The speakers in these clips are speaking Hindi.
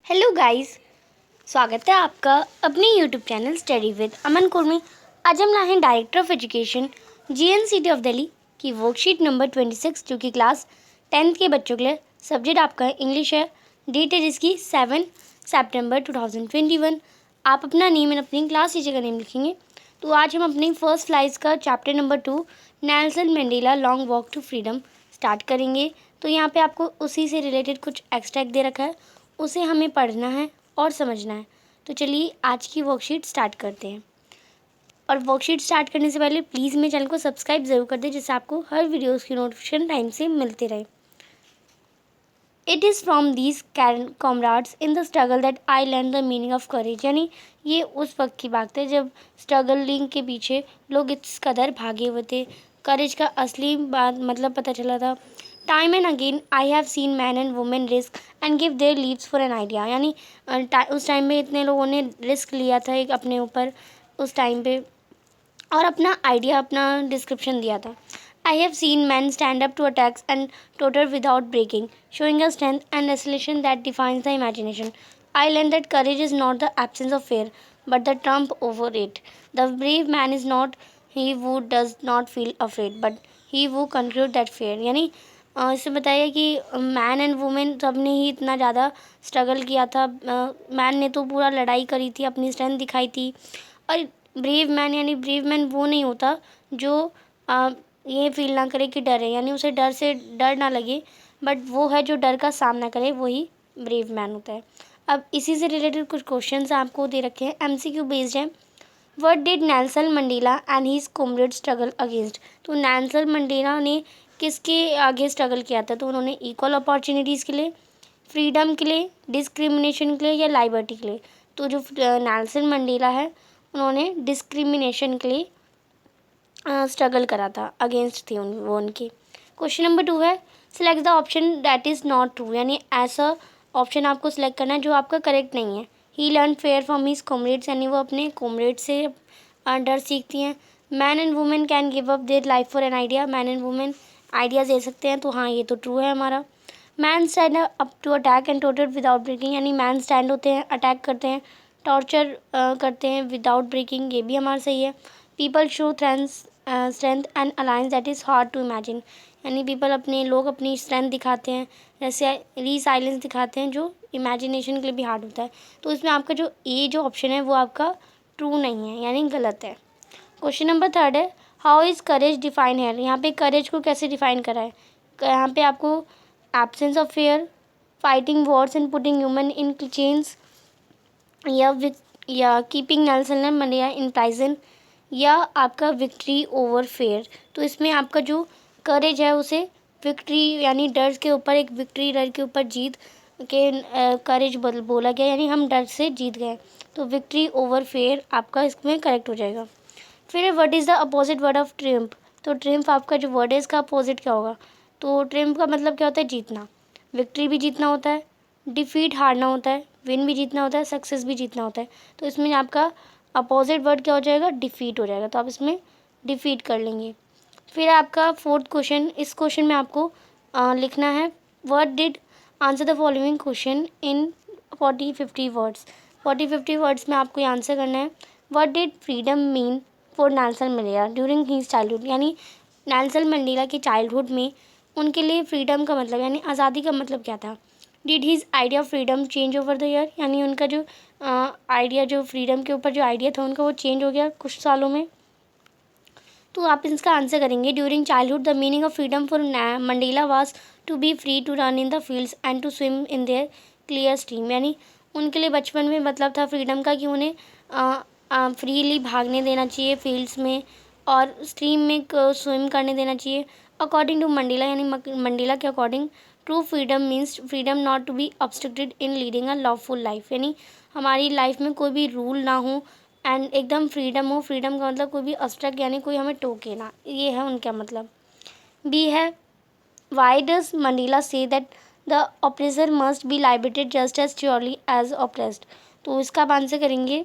हेलो गाइस, स्वागत है आपका अपने YouTube channel study with Aman core में। आज हम लाए हैं director of education GNCT of Delhi की वर्कशीट नंबर 26 जो कि क्लास 10th के बच्चों के लिए। सब्जेक्ट आपका इंग्लिश है। डेट है जिसकी 7 सितंबर 2021। आप अपना नेम एंड अपनी क्लास टीचर का नेम लिखेंगे। तो आज हम अपनी फर्स्ट स्लाइड्स का chapter number 2 Nelson Mandela long walk to freedom start करेंगे। तो यहाँ पे आपको उसी से रिलेटेड कुछ एक्सट्रैक्ट दे रखा है, उसे हमें पढ़ना है और समझना है। तो चलिए आज की वर्कशीट स्टार्ट करते हैं। और वर्कशीट स्टार्ट करने से पहले प्लीज़ मेरे चैनल को सब्सक्राइब ज़रूर कर दें, जिससे आपको हर वीडियोस की नोटिफिकेशन टाइम से मिलते रहे। It is from these comrades in the struggle that I learn the meaning of courage. यानी ये उस वक्त की बात है जब स्ट्रगलिंग के पीछे लोग इस कदर भागे हुए थे, करेज का असली बात मतलब पता चला था। Time and again I have seen man and women risk and give their leaves for an idea. यानी उस टाइम में इतने लोगों ने रिस्क लिया था एक अपने ऊपर उस टाइम पे, और अपना आइडिया अपना डिस्क्रिप्शन दिया था। I have seen man stand up to attacks and torture without breaking, showing a strength and resolution that defies the imagination. I learn that courage is not the absence of fear but the triumph over it. The brave man is not he who does not feel afraid but he who conclude that fear. यानी इससे बताया कि मैन एंड वुमेन सब ने ही इतना ज़्यादा स्ट्रगल किया था। मैन ने तो पूरा लड़ाई करी थी, अपनी स्ट्रेंथ दिखाई थी। और ब्रेव मैन यानी ब्रेव मैन वो नहीं होता जो ये फील ना करे कि डर है, यानी उसे डर से डर ना लगे, बट वो है जो डर का सामना करे, वही ब्रेव मैन होता है। अब इसी से रिलेटेड कुछ क्वेश्चंस आपको दे रखे हैं, एमसीक्यू बेस्ड हैं। What did Nelson Mandela and his comrade struggle against. तो नेल्सन मंडेला ने किसके आगे स्ट्रगल किया था? तो उन्होंने इक्वल अपॉर्चुनिटीज़ के लिए, फ्रीडम के लिए, डिस्क्रिमिनेशन के लिए या लाइबर्टी के लिए। तो जो नेल्सन मंडेला है उन्होंने डिस्क्रिमिनेशन के लिए स्ट्रगल करा था, अगेंस्ट थी वो उनकी। क्वेश्चन नंबर 2 है select the option that is not true. यानी ऐसा ऑप्शन आपको सिलेक्ट करना है जो आपका करेक्ट नहीं है। He learn fear from his comrades, यानी वो अपने कॉमरेड से डर सीखती हैं। Man and women can give up their life for an idea. Man and women ideas दे सकते हैं, तो हाँ ये तो ट्रू है हमारा। Man stand up to attack and torture without breaking. यानी मैन स्टैंड होते हैं, अटैक करते हैं, टॉर्चर करते हैं विदाउट ब्रेकिंग, ये भी हमारा सही है। People show strength and alliance that is hard to imagine. यानी लोग अपनी स्ट्रेंथ दिखाते हैं, जैसे रीसाइलेंस दिखाते हैं, जो इमेजिनेशन के लिए भी हार्ड होता है। तो इसमें आपका जो ऑप्शन है वो आपका ट्रू नहीं है, यानी गलत है। क्वेश्चन नंबर 3 है हाउ इज़ करेज डिफाइन है। यहाँ पे करेज को कैसे डिफाइन करा है? यहाँ पे आपको absence of fair, fighting Wars and putting human in chains, या कीपिंग नेल्सन मंडेला इन प्राइजन, या आपका विक्ट्री ओवर फेयर। तो इसमें आपका जो करेज है उसे विक्ट्री यानी डर के ऊपर एक विक्ट्री, डर के ऊपर जीत के करेज बोला गया, यानी हम डर से जीत गए। तो विक्ट्री ओवर फेयर आपका इसमें करेक्ट हो जाएगा। फिर what is the opposite word of triumph. तो ट्रिम्प आपका जो वर्ड है इसका अपोजिट क्या होगा? तो ट्रिम्प का मतलब क्या होता है? जीतना। विक्ट्री भी जीतना होता है, डिफीट हारना होता है, विन भी जीतना होता है, सक्सेस भी जीतना होता है। तो इसमें आपका अपोजिट वर्ड क्या हो जाएगा? डिफीट हो जाएगा। तो आप इसमें डिफीट कर लेंगे। फिर आपका 4th क्वेश्चन, इस क्वेश्चन में आपको लिखना है what did answer the following question in 40-50 words. 40-50 words में आपको ये आंसर करना है what did freedom mean for Nelson Mandela during his childhood. यानी नेल्सन मंडेला की चाइल्डहुड में उनके लिए फ्रीडम का मतलब यानी आज़ादी का मतलब क्या था? Did his idea of freedom change over the year. यानी उनका जो आइडिया, जो फ्रीडम के ऊपर जो आइडिया था उनका, वो चेंज हो गया कुछ सालों में। तो आप इसका आंसर करेंगे during childhood the meaning of freedom for Mandela was to be free to run in the fields and to swim in their clear stream. यानी उनके लिए बचपन में मतलब था फ्रीडम का कि उन्हें फ्रीली भागने देना चाहिए फील्ड्स में और स्ट्रीम में स्विम करने देना चाहिए। अकॉर्डिंग टू मंडेला, यानी मंडेला के according true freedom means freedom not to be obstructed in leading a lawful life. यानी हमारी लाइफ में कोई भी रूल ना हो एंड एकदम फ्रीडम हो। फ्रीडम का मतलब कोई भी ऑब्स्ट्रक्ट यानी कोई हमें टोके ना, ये है उनका मतलब। बी है why does Mandela say that the oppressor must be liberated just as surely as oppressed. तो इसका आप आंसर करेंगे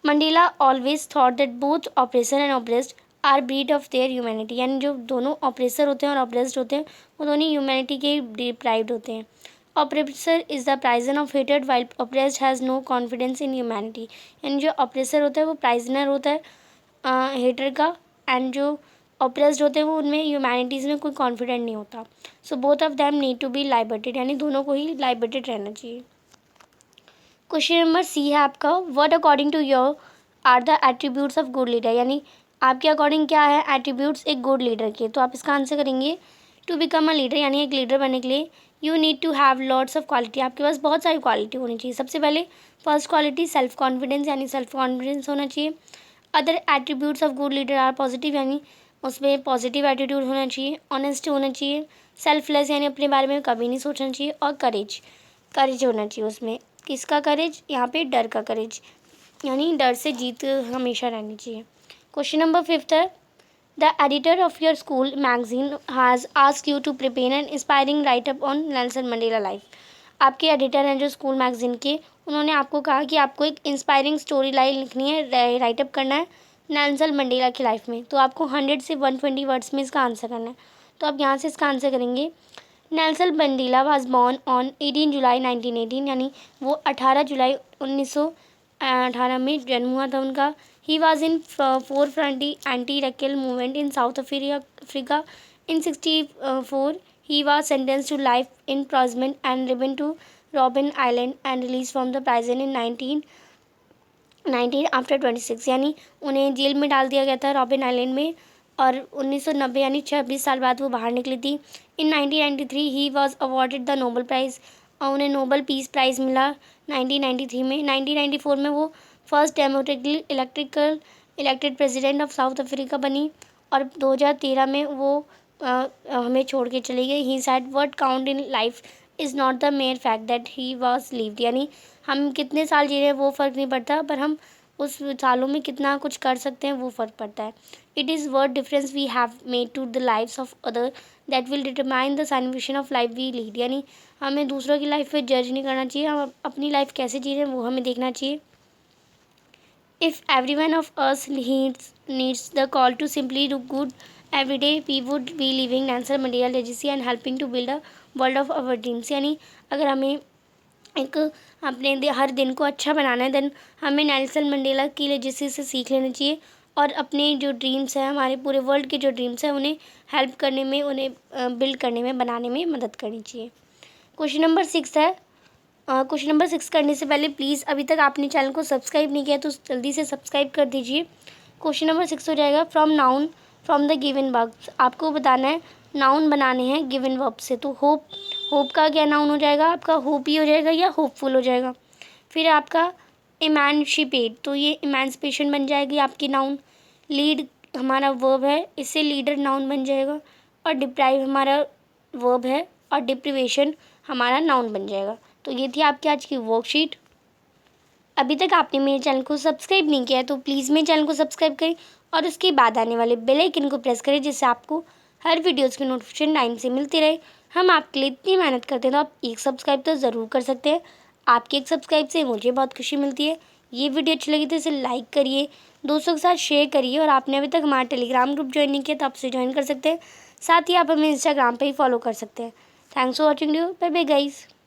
Mandela always thought that both oppressor and oppressed are breed of their humanity. यानी जो दोनों ऑपरेसर होते हैं और ऑप्रेस्ड होते हैं वो दोनों ह्यूमैनिटी के डिप्राइव्ड होते हैं। Oppressor is the prison of हेटेड while oppressed has no confidence in humanity. यानी जो ऑप्रेसर होता है वो प्राइजनर होता है हेटर का, एंड जो ऑप्रेस्ड होते हैं वो उनमें ह्यूमैनिटीज़ में कोई कॉन्फिडेंट नहीं होता। So both of them need to be liberated, यानी दोनों को ही लाइबर्टेड रहना चाहिए। क्वेश्चन नंबर सी है आपका, what according to your are the attributes of good leader. यानी आपके अकॉर्डिंग क्या है एट्रीब्यूट्स एक गुड लीडर के। तो आप इसका आंसर करेंगे टू बिकम अ लीडर, यानी एक लीडर बनने के लिए you need to have lots of quality. आपके पास बहुत सारी क्वालिटी होनी चाहिए। सबसे पहले फर्स्ट क्वालिटी सेल्फ कॉन्फिडेंस, यानी सेल्फ कॉन्फिडेंस होना चाहिए। Other attributes of good leader are positive, यानी उसमें पॉजिटिव एटीट्यूड होना चाहिए। ऑनेस्ट होना चाहिए। सेल्फलेस, यानी अपने बारे में कभी नहीं सोचना चाहिए। और करेज, करेज होना चाहिए उसमें। किसका करेज? यहाँ पे डर का करेज, यानी डर से जीत हमेशा रहनी चाहिए। क्वेश्चन नंबर 5 है, the editor of your school magazine has asked you to prepare an inspiring writeup on Nelson Mandela life. आपके एडिटर हैं जो स्कूल मैगजीन के, उन्होंने आपको कहा कि आपको एक इंस्पायरिंग स्टोरी लाइन लिखनी है, राइटअप करना है नेल्सन मंडेला की लाइफ में। तो आपको 100 से 120 वर्ड्स में इसका आंसर करना है। तो आप यहाँ से इसका आंसर करेंगे, Nelson Mandela was born on 18 जुलाई 1918, यानी वो 18 जुलाई 1918 में जन्म हुआ था उनका। He was in forefront anti racial movement in South Africa in 64। He was sentenced to life in imprisonment and ribbon to Robben island and release from the prison in 19 after 26, यानी उन्हें जेल में डाल दिया गया था रॉबिन आइलैंड में, और 1990 यानी 26 साल बाद वो बाहर निकली थी। In 1993 he was awarded the Nobel prize, और उन्हें नोबल पीस प्राइज़ मिला 1993 में। 1994 में वो first democratically elected president of south Africa बनी, और 2013 में वो हमें छोड़ के चली गई। He said what count in life is not the mayor fact that he was lived, यानी हम कितने साल जी रहे हैं वो फ़र्क नहीं पड़ता, पर हम उस सालों में कितना कुछ कर सकते हैं वो फ़र्क पड़ता है। It is what difference we have made to the lives of other that will determine the satisfaction of life we lead, यानी हमें दूसरों की लाइफ पे जज नहीं करना चाहिए, हम अपनी लाइफ कैसे जी रहे हैं वो हमें देखना चाहिए। If every one of us needs the call to simply do good every day, we would be living Nelson Mandela legacy and helping to build a world of our dreams। यानी अगर हमें एक अपने हर दिन को अच्छा बनाना है, देन हमें नेल्सन मंडेला की लेजेसी से सीख लेना चाहिए, और अपने जो ड्रीम्स हैं, हमारे पूरे वर्ल्ड के जो ड्रीम्स हैं, उन्हें हेल्प करने में, उन्हें बिल्ड करने में, बनाने में मदद करनी चाहिए। क्वेश्चन नंबर 6 है, क्वेश्चन नंबर 6 करने से पहले प्लीज़ अभी तक आपने चैनल को सब्सक्राइब नहीं किया तो जल्दी से सब्सक्राइब कर दीजिए। क्वेश्चन नंबर 6 हो जाएगा, फ्रॉम द गिवन वर्ब्स। आपको बताना है नाउन बनाने हैं गिवन वर्ब से। तो होप का क्या नाउन हो जाएगा? आपका होप ही हो जाएगा या होपफुल हो जाएगा। फिर आपका इमानशिपेट, तो ये इमानसिपेशन बन जाएगी आपकी नाउन। लीड हमारा वर्ब है, इससे लीडर नाउन बन जाएगा। और डिप्राइव हमारा वर्ब है, और डिप्रीवेशन हमारा नाउन बन जाएगा। तो ये थी आपकी आज की वर्कशीट। अभी तक आपने मेरे चैनल को सब्सक्राइब नहीं किया है तो प्लीज़ मेरे चैनल को सब्सक्राइब करें, और उसके बाद आने वाले बेल आइकन को प्रेस करें, जिससे आपको हर वीडियोज़ की नोटिफिकेशन टाइम से मिलती रहे। हम आपके लिए इतनी मेहनत करते हैं, तो आप एक सब्सक्राइब तो ज़रूर कर सकते हैं। आपके एक सब्सक्राइब से मुझे बहुत खुशी मिलती है। ये वीडियो अच्छी लगी तो इसे लाइक करिए, दोस्तों के साथ शेयर करिए, और आपने अभी तक हमारा टेलीग्राम ग्रुप ज्वाइन नहीं किया तो आपसे ज्वाइन कर सकते हैं। साथ ही आप हमें इंस्टाग्राम पर ही फॉलो कर सकते हैं। Thanks for watching video. Bye bye guys.